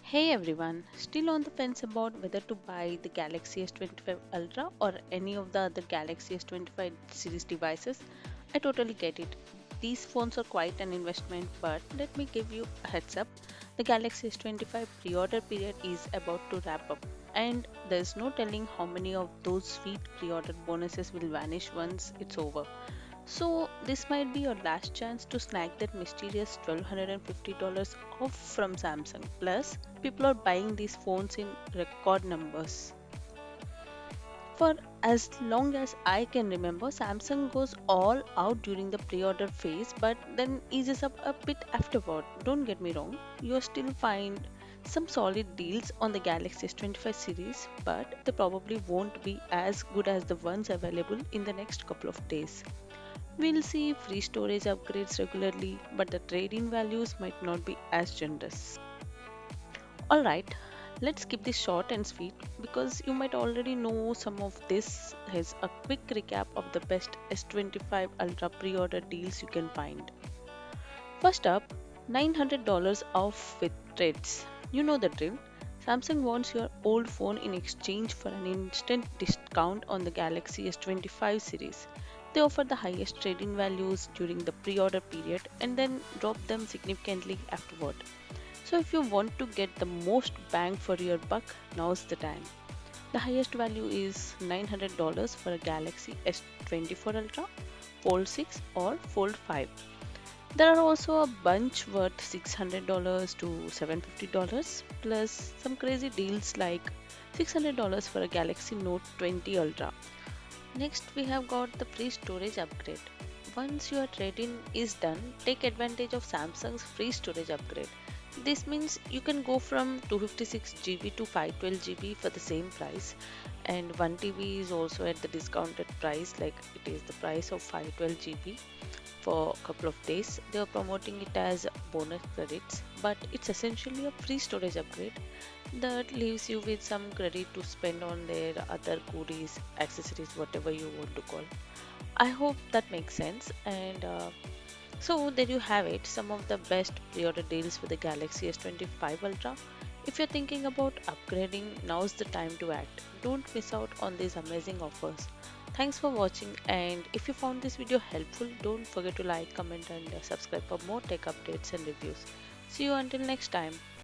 Hey everyone, still on the fence about whether to buy the Galaxy S25 Ultra or any of the other Galaxy S25 series devices? I totally get it. These phones are quite an investment, but let me give you a heads up. The Galaxy S25 pre order period is about to wrap up, and there's no telling how many of those sweet pre order bonuses will vanish once it's over. So, this might be your last chance to snag that mysterious $1,250 off from Samsung. Plus, people are buying these phones in record numbers. For as long as I can remember, Samsung goes all out during the pre order phase but then eases up a bit afterward. Don't get me wrong, you'll still find some solid deals on the Galaxy S25 series, but they probably won't be as good as the ones available in the next couple of days. We'll see free storage upgrades regularly, but the trade in values might not be as generous. Alright, let's keep this short and sweet because you might already know some of this. Here's a quick recap of the best S25 Ultra pre order deals you can find. First up, $900 off with trades. You know the drill. Samsung wants your old phone in exchange for an instant discount on the Galaxy S25 series. They offer the highest trade-in values during the pre-order period and then drop them significantly afterward. So if you want to get the most bang for your buck, now's the time. The highest value is $900 for a Galaxy S24 Ultra, Fold 6 or Fold 5. There are also a bunch worth $600 to $750 plus some crazy deals like $600 for a Galaxy Note 20 Ultra. Next, we have got the free storage upgrade. Once your trade-in is done, take advantage of Samsung's free storage upgrade. This means you can go from 256 GB to 512 GB for the same price, and 1 TB is also at the discounted price, like it is the price of 512 GB for a couple of days. They are promoting it as bonus credits, but it's essentially a free storage upgrade that leaves you with some credit to spend on their other goodies, accessories, whatever you want to call. I hope that makes sense. And so there you have it, some of the best pre-order deals for the Galaxy S25 Ultra. If you're thinking about upgrading, now's the time to act. Don't miss out on these amazing offers. Thanks for watching, and if you found this video helpful, don't forget to like, comment and subscribe for more tech updates and reviews. See you until next time.